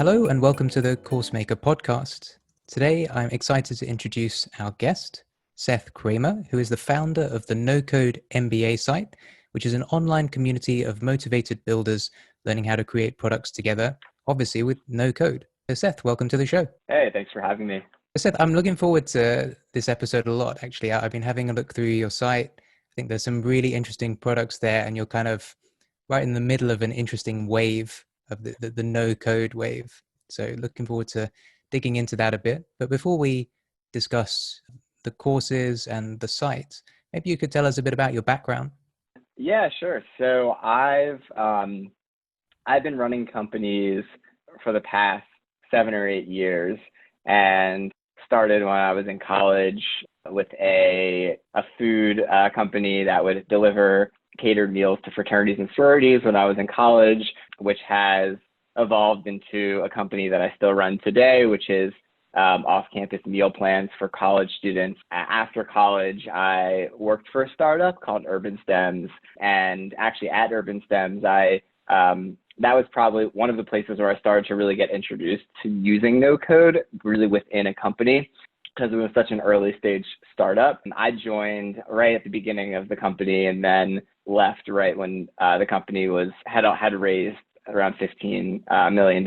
Hello and welcome to the CourseMaker podcast. Today I'm excited to introduce our guest, Seth Kramer, who is the founder of the NoCode MBA site, which is an online community of motivated builders learning how to create products together, obviously with no code. So Seth, welcome to the show. Hey, thanks for having me. Seth, I'm looking forward to this episode a lot, actually. I've been having a look through your site. I think there's some really interesting products there, and you're kind of right in the middle of an interesting wave of the no code wave. So looking forward to digging into that a bit. But before we discuss the courses and the site, maybe you could tell us a bit about your background. Yeah, sure. So I've been running companies for the past 7 or 8 years, and started when I was in college with a food company that would deliver catered meals to fraternities and sororities when I was in college, which has evolved into a company that I still run today, which is off-campus meal plans for college students. After college, I worked for a startup called Urban Stems, and actually at Urban Stems, that was probably one of the places where I started to really get introduced to using no code really within a company, because it was such an early stage startup. I joined right at the beginning of the company and then left right when the company had raised around $15 million.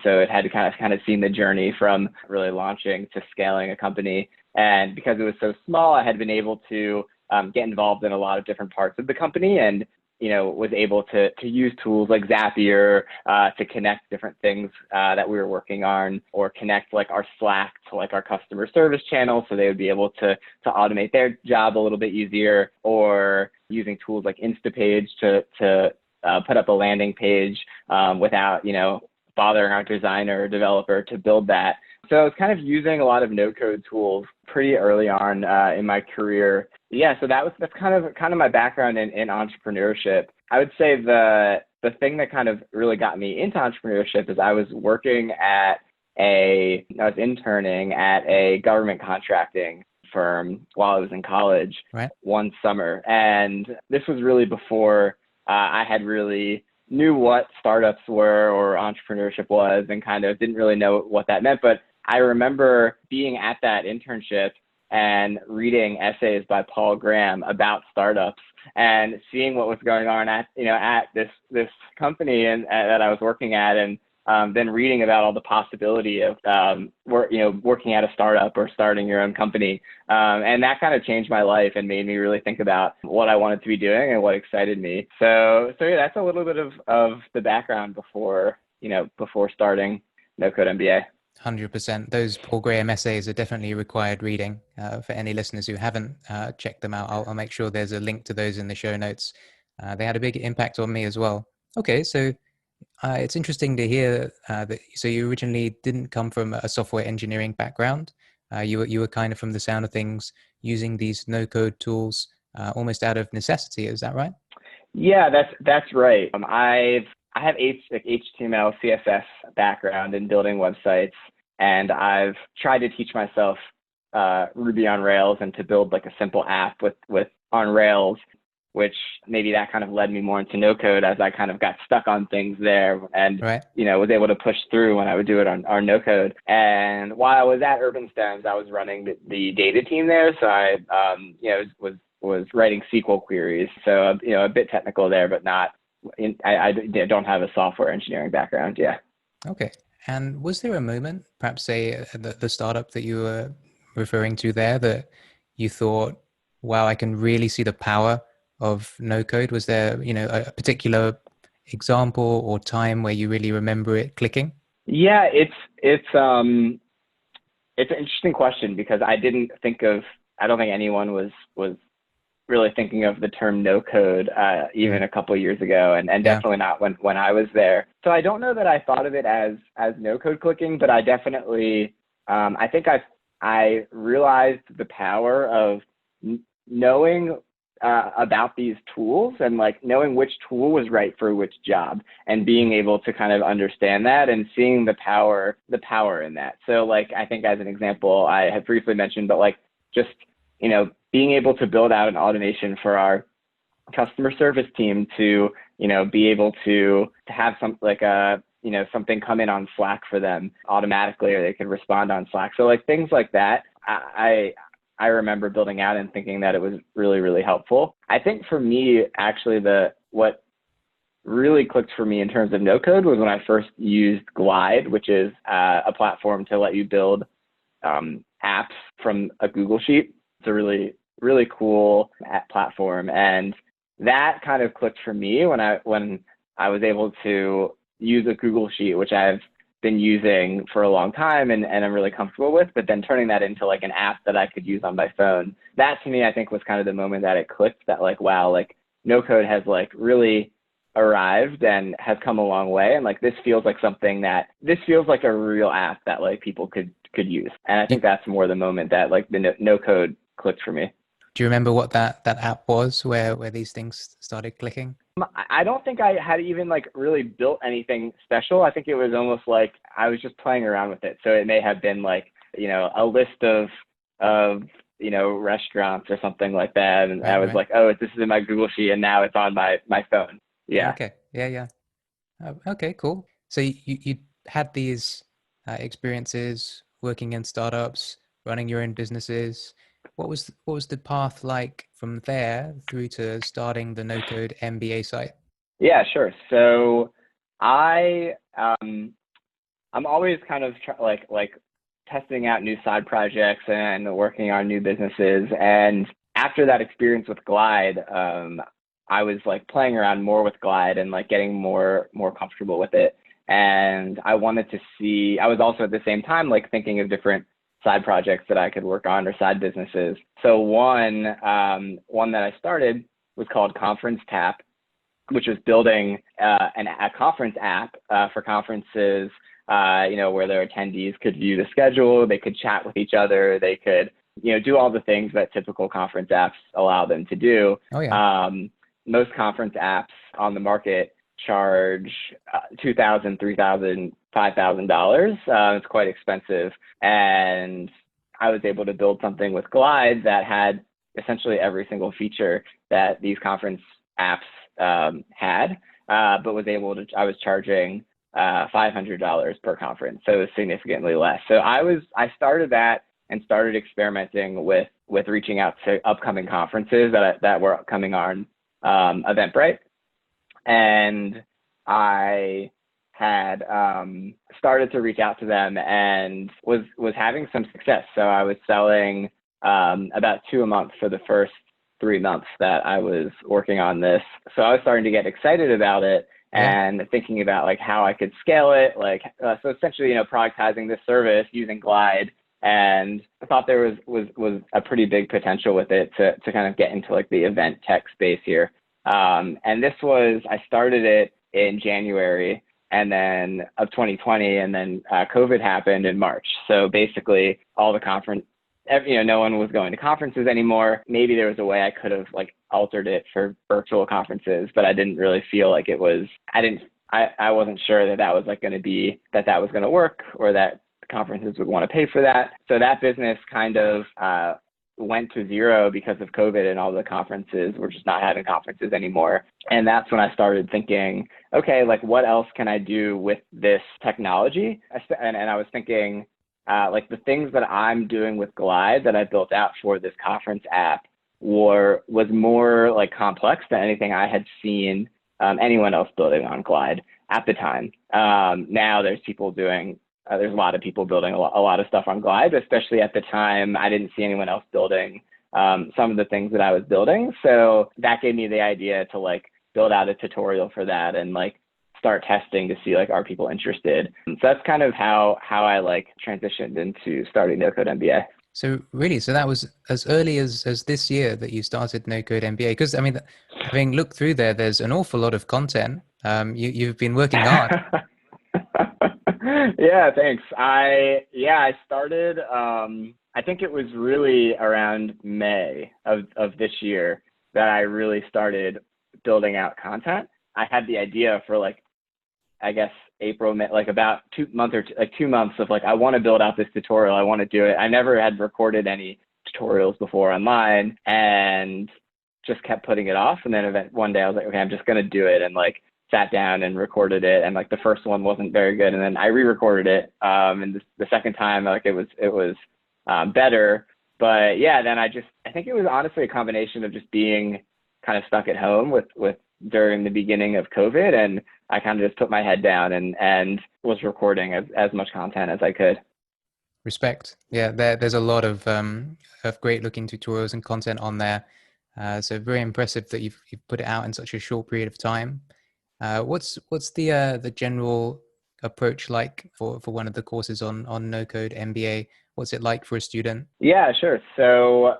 So it had to kind of seen the journey from really launching to scaling a company. And because it was so small, I had been able to get involved in a lot of different parts of the company, and was able to use tools like Zapier to connect different things that we were working on, or connect like our Slack to like our customer service channel, so they would be able to automate their job a little bit easier, or using tools like Instapage to put up a landing page without bothering our designer or developer to build that. So I was kind of using a lot of no-code tools pretty early on in my career. Yeah, so that's kind of my background in entrepreneurship. I would say the thing that kind of really got me into entrepreneurship is I was interning at a government contracting firm while I was in college, Right. One summer. And this was really before I had really knew what startups were or entrepreneurship was, and kind of didn't really know what that meant. But I remember being at that internship and reading essays by Paul Graham about startups, and seeing what was going on at this company and that I was working at, and then reading about all the possibility of working at a startup or starting your own company, and that kind of changed my life and made me really think about what I wanted to be doing and what excited me. So yeah, that's a little bit of the background before starting No Code MBA. 100%. Those Paul Graham essays are definitely required reading. For any listeners who haven't checked them out, I'll make sure there's a link to those in the show notes. They had a big impact on me as well. Okay, so it's interesting to hear that. So you originally didn't come from a software engineering background. You were kind of, from the sound of things, using these no-code tools almost out of necessity. Is that right? Yeah, that's right. I have HTML, CSS background in building websites, and I've tried to teach myself Ruby on Rails and to build like a simple app with on Rails, which maybe that kind of led me more into no code, as I kind of got stuck on things there, and Right. was able to push through when I would do it on no code. And while I was at Urban Stems, I was running the data team there, so I was writing SQL queries, so a bit technical there, but not. I don't have a software engineering background. Yeah. Okay. And was there a moment, perhaps say the startup that you were referring to there, that you thought, wow, I can really see the power of no code? Was there, a particular example or time where you really remember it clicking? Yeah, it's an interesting question, because I don't think anyone was really thinking of the term no code even a couple of years ago, and Yeah. definitely not when I was there. So I don't know that I thought of it as no code clicking, but I definitely I think I realized the power of knowing about these tools, and like knowing which tool was right for which job, and being able to kind of understand that and seeing the power in that. So like, I think as an example, I had briefly mentioned, but like just being able to build out an automation for our customer service team to be able to have some like a something come in on Slack for them automatically, or they could respond on Slack. So like things like that, I remember building out and thinking that it was really, really helpful. I think for me, actually, what really clicked for me in terms of no code was when I first used Glide, which is a platform to let you build apps from a Google Sheet. It's a really, really cool app platform. And that kind of clicked for me when I was able to use a Google Sheet, which I've been using for a long time and I'm really comfortable with, but then turning that into like an app that I could use on my phone. That to me, I think was kind of the moment that it clicked, that like, wow, like no code has like really arrived and has come a long way. And like, this feels like a real app that like people could use. And I think that's more the moment that like the no code clicked for me. Do you remember what that app was where these things started clicking? I don't think I had even like really built anything special. I think it was almost like I was just playing around with it. So it may have been like, a list of restaurants or something like that. And I was like, oh, this is in my Google Sheet and now it's on my phone. Yeah. Okay. Yeah. Okay, cool. So you had these experiences working in startups, running your own businesses. What was the path like from there through to starting the NoCode MBA site? Yeah, sure. So I'm always kind of like testing out new side projects and working on new businesses. And after that experience with Glide, I was like playing around more with Glide and like getting more comfortable with it. And I was also at the same time like thinking of different side projects that I could work on or side businesses. So one that I started was called Conference Tap, which was building a conference app for conferences, where their attendees could view the schedule, they could chat with each other, they could, do all the things that typical conference apps allow them to do. Oh yeah. Most conference apps on the market charge $2,000, $3,000, $5,000. It's quite expensive. And I was able to build something with Glide that had essentially every single feature that these conference apps had, but I was charging $500 per conference. So it was significantly less. So I started that and started experimenting with reaching out to upcoming conferences that were coming on Eventbrite. And I had started to reach out to them and was having some success. So I was selling about 2 a month for the first 3 months that I was working on this. So I was starting to get excited about it and thinking about like how I could scale it, so essentially, productizing this service using Glide. And I thought there was a pretty big potential with it to kind of get into like the event tech space here. And I started it in January of 2020, and then COVID happened in March. So basically all the no one was going to conferences anymore. Maybe there was a way I could have like altered it for virtual conferences, but I didn't really feel like I wasn't sure that was like going to be, that was going to work, or that conferences would want to pay for that. So that business kind of went to zero because of COVID, and all the conferences were just not having conferences anymore. And that's when I started thinking, okay, like what else can I do with this technology? And I was thinking, like the things that I'm doing with Glide that I built out for this conference app was more like complex than anything I had seen anyone else building on Glide at the time. Now there's a lot of people building a lot of stuff on Glide, but especially at the time, I didn't see anyone else building some of the things that I was building. So that gave me the idea to like build out a tutorial for that and like start testing to see like, are people interested? So that's kind of how I like transitioned into starting No Code MBA. So that was as early as this year that you started NoCode MBA? Because I mean, having looked through there's an awful lot of content. You've been working hard. Yeah, thanks. I started, I think it was really around May of this year that I really started building out content. I had the idea for like, I guess April, May, like about 2 months of like, I want to build out this tutorial. I want to do it. I never had recorded any tutorials before online and just kept putting it off. And then one day I was like, okay, I'm just going to do it and like sat down and recorded it, and like the first one wasn't very good, and then I re-recorded it, and the second time like it was better. But yeah, then I think it was honestly a combination of just being kind of stuck at home with during the beginning of COVID, and I kind of just put my head down and was recording as much content as I could. Respect. Yeah, there's a lot of great looking tutorials and content on there. So very impressive that you've put it out in such a short period of time. What's the general approach like for one of the courses on No Code MBA? What's it like for a student? Yeah, sure. So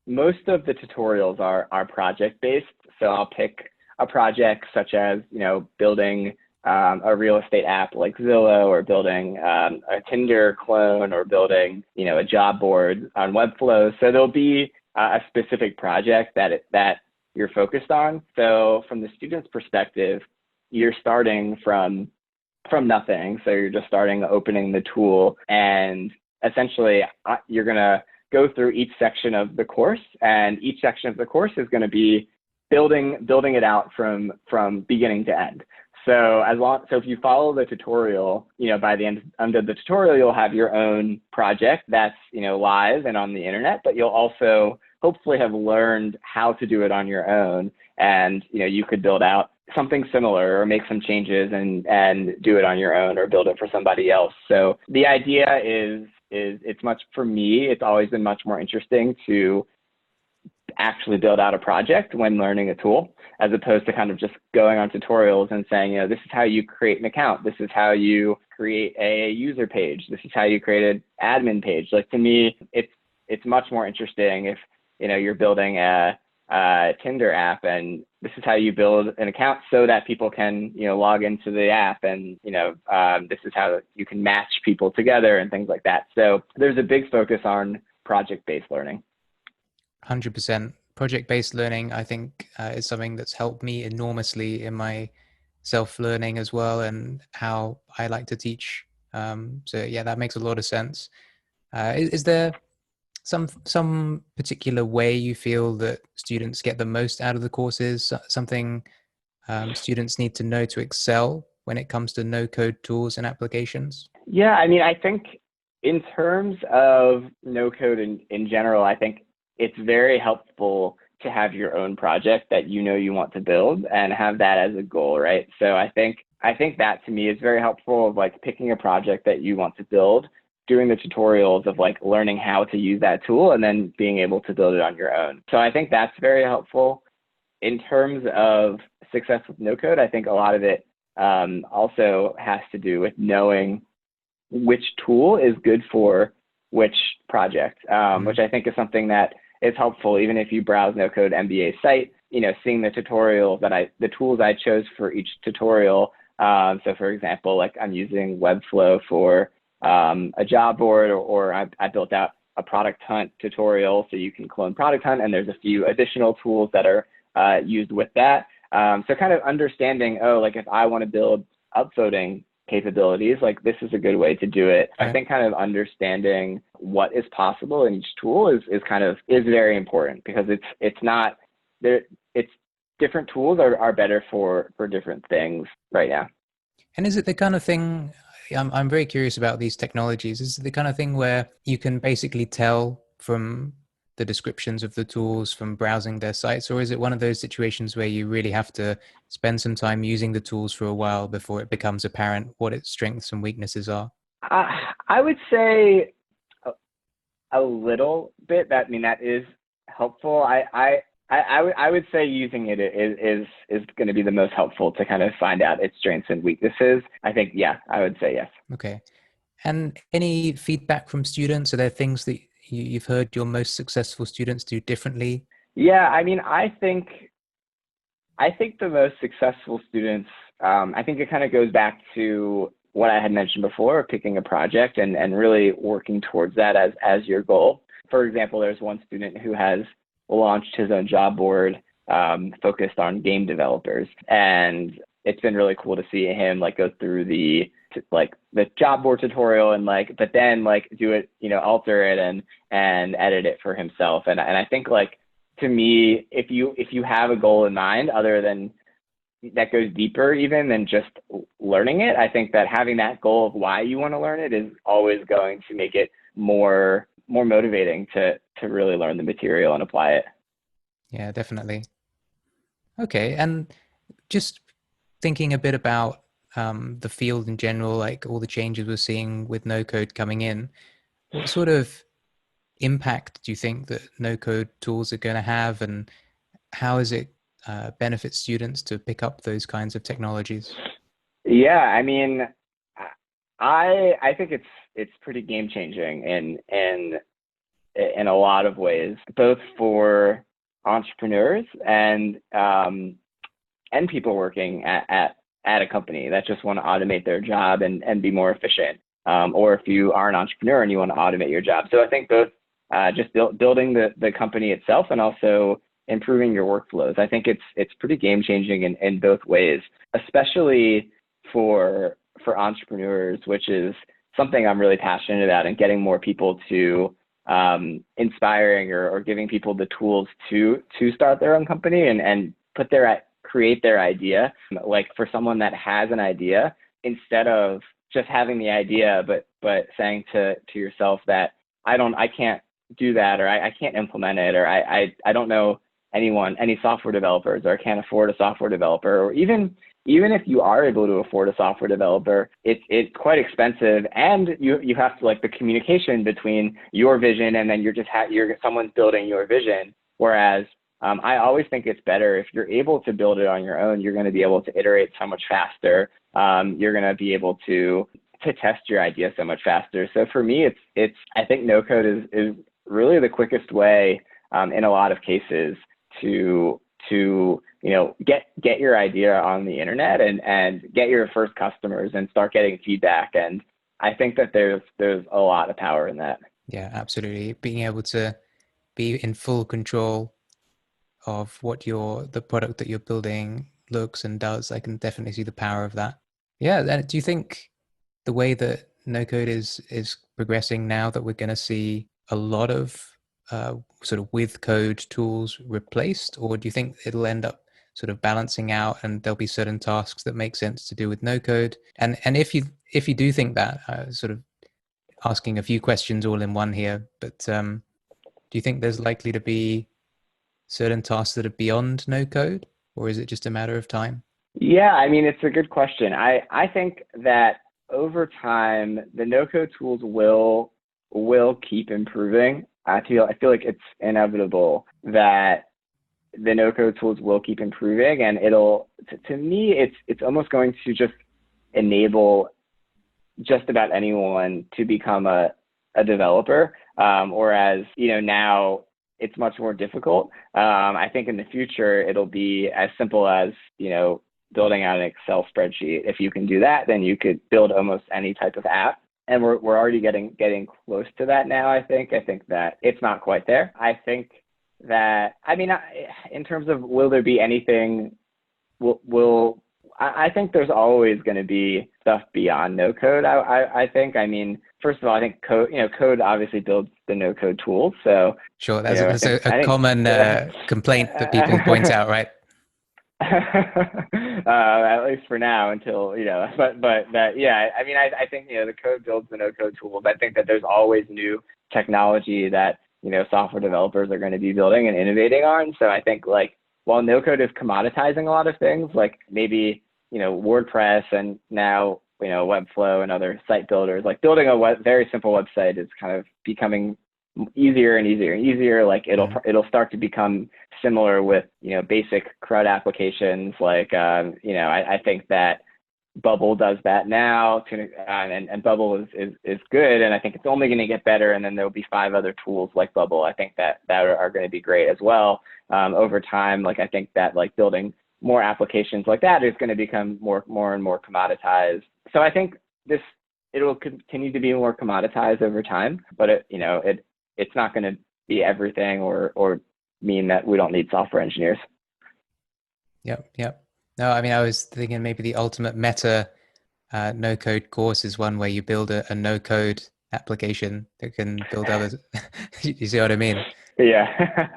most of the tutorials are project based. So I'll pick a project such as, building a real estate app like Zillow, or building a Tinder clone, or building, a job board on Webflow. So there'll be a specific project that you're focused on. So from the student's perspective, you're starting from nothing. So you're just starting opening the tool, and essentially you're going to go through each section of the course, and each section of the course is going to be building it out from beginning to end. So if you follow the tutorial, by the end of the tutorial, you'll have your own project that's, live and on the internet, but you'll also hopefully have learned how to do it on your own. And, you could build out something similar, or make some changes and do it on your own, or build it for somebody else. So the idea is for me, it's always been much more interesting to actually build out a project when learning a tool, as opposed to kind of just going on tutorials and saying, this is how you create an account. This is how you create a user page. This is how you create an admin page. Like, to me, it's much more interesting if, you're building a Tinder app, and this is how you build an account so that people can, log into the app, and, this is how you can match people together and things like that. So there's a big focus on project-based learning. 100%. Project-based learning, I think, is something that's helped me enormously in my self-learning as well, and how I like to teach. So yeah, that makes a lot of sense. Is there some particular way you feel that students get the most out of the courses? Something students need to know to excel when it comes to no-code tools and applications? Yeah, I mean, I think in terms of no code in general, I think it's very helpful to have your own project that you want to build, and have that as a goal, right? So I think that, to me, is very helpful, of like picking a project that you want to build, doing the tutorials of like learning how to use that tool, and then being able to build it on your own. So I think that's very helpful. In terms of success with no code, I think a lot of it also has to do with knowing which tool is good for which project, which I think is something that is helpful even if you browse No Code MBA's site, seeing the tutorials the tools I chose for each tutorial. So for example, like I'm using Webflow for a job board, or I built out a product hunt tutorial, so you can clone product hunt, and there's a few additional tools that are used with that. So kind of understanding, like if I want to build upvoting capabilities, like this is a good way to do it. Right. I think kind of understanding what is possible in each tool is very important, because it's not there. It's different tools are better for different things right now. And is it the kind of thing, I'm very curious about these technologies, is it the kind of thing where you can basically tell from the descriptions of the tools from browsing their sites, or is it one of those situations where you really have to spend some time using the tools for a while before it becomes apparent what its strengths and weaknesses are? I would say a little bit. That is helpful. I would say using it is going to be the most helpful to kind of find out its strengths and weaknesses. I think, yeah, I would say yes. Okay. And any feedback from students? Are there things that you've heard your most successful students do differently? Yeah, I mean, I think the most successful students, I think it kind of goes back to what I had mentioned before, picking a project and really working towards that as your goal. For example, there's one student who has launched his own job board focused on game developers, and it's been really cool to see him like go through the job board tutorial and but then do it, alter it and edit it for himself. And I think to me, if you have a goal in mind other than that goes deeper even than just learning it. I think that having that goal of why you want to learn it is always going to make it more motivating to really learn the material and apply it. Yeah, definitely. Okay, and just thinking a bit about the field in general, like all the changes we're seeing with no code coming in, what sort of impact do you think that no code tools are going to have, and how is it benefit students to pick up those kinds of technologies? Yeah, I mean, I think it's pretty game changing in a lot of ways, both for entrepreneurs and people working at a company that just want to automate their job and be more efficient. Or if you are an entrepreneur and you want to automate your job. So I think both just building the company itself and also improving your workflows. I think it's pretty game changing in both ways, especially for entrepreneurs, which is something I'm really passionate about, and getting more people to inspiring or giving people the tools to start their own company and create their idea. Like for someone that has an idea, instead of just having the idea, but saying to yourself that I can't do that, or I can't implement it, or I don't know any software developers, or can't afford a software developer, or even if you are able to afford a software developer, it's quite expensive, and you have to, like, the communication between your vision and then someone's building your vision. Whereas I always think it's better if you're able to build it on your own. You're going to be able to iterate so much faster. You're going to be able to test your idea so much faster. So for me, it's I think no code is really the quickest way in a lot of cases to get your idea on the internet and get your first customers and start getting feedback. And I think that there's a lot of power in that. Yeah, absolutely. Being able to be in full control of what the product that you're building looks and does, I can definitely see the power of that. Yeah, and do you think the way that no code is progressing now, that we're going to see a lot of sort of with code tools replaced, or do you think it'll end up sort of balancing out and there'll be certain tasks that make sense to do with no code? And if you do think that, sort of asking a few questions all in one here, but do you think there's likely to be certain tasks that are beyond no code, or is it just a matter of time? Yeah, I mean, it's a good question. I think that over time, the no-code tools will keep improving. I feel like it's inevitable that the no-code tools will keep improving, and it'll to me it's almost going to just enable just about anyone to become a developer. Whereas now it's much more difficult. I think in the future it'll be as simple as building out an Excel spreadsheet. If you can do that, then you could build almost any type of app. And we're already getting close to that now. I think that it's not quite there. I think that, I mean, in terms of will there be anything, I think there's always going to be stuff beyond no code. I think. I mean, first of all, I think code obviously builds the no code tools. So Sure, that's a common complaint that people point out, right? At least for now, until but that, yeah. I mean, I think the code builds the no code tools. I think that there's always new technology that software developers are going to be building and innovating on. So I think, like, while no code is commoditizing a lot of things, like maybe WordPress and now Webflow and other site builders, like building a very simple website is kind of becoming easier and easier and easier. Like it'll start to become similar with basic CRUD applications. Like I think that Bubble does that now, and Bubble is good, and I think it's only going to get better. And then there'll be 5 other tools like Bubble, I think that are going to be great as well over time. Like I think that, like, building more applications like that is going to become more and more commoditized. So I think it'll continue to be more commoditized over time, but it's not going to be everything or mean that we don't need software engineers. Yep. No, I mean, I was thinking maybe the ultimate meta no code course is one where you build a no code application that can build others. You see what I mean? Yeah.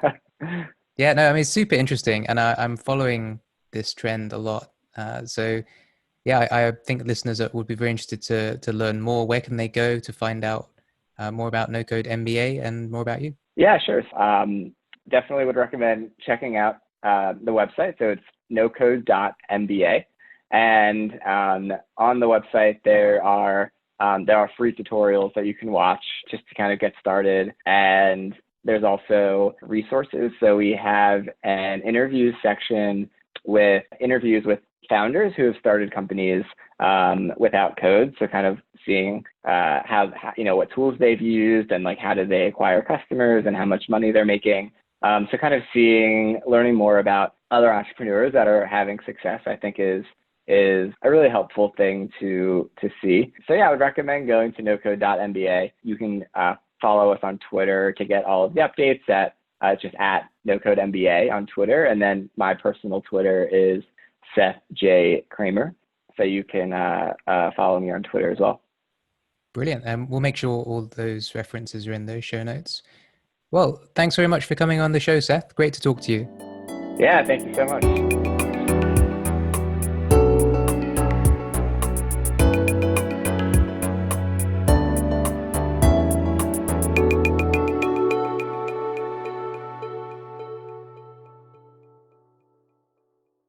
Yeah, no, I mean, it's super interesting. And I'm following this trend a lot So yeah, I think listeners would be very interested to learn more. Where can they go to find out more about No Code MBA and more about you? Yeah, sure. Definitely would recommend checking out the website. So it's nocode.mba. And on the website, there are free tutorials that you can watch just to kind of get started. And there's also resources. So we have an interviews section with interviews with founders who have started companies without code. So kind of seeing how what tools they've used and like how did they acquire customers and how much money they're making. So kind of learning more about other entrepreneurs that are having success, I think is a really helpful thing to see. So yeah, I would recommend going to nocode.mba. You can follow us on Twitter to get all of the updates at just at NoCode MBA on Twitter. And then my personal Twitter is Seth J. Kramer. So you can follow me on Twitter as well. Brilliant. And we'll make sure all those references are in those show notes. Well, thanks very much for coming on the show, Seth. Great to talk to you. Yeah, thank you so much.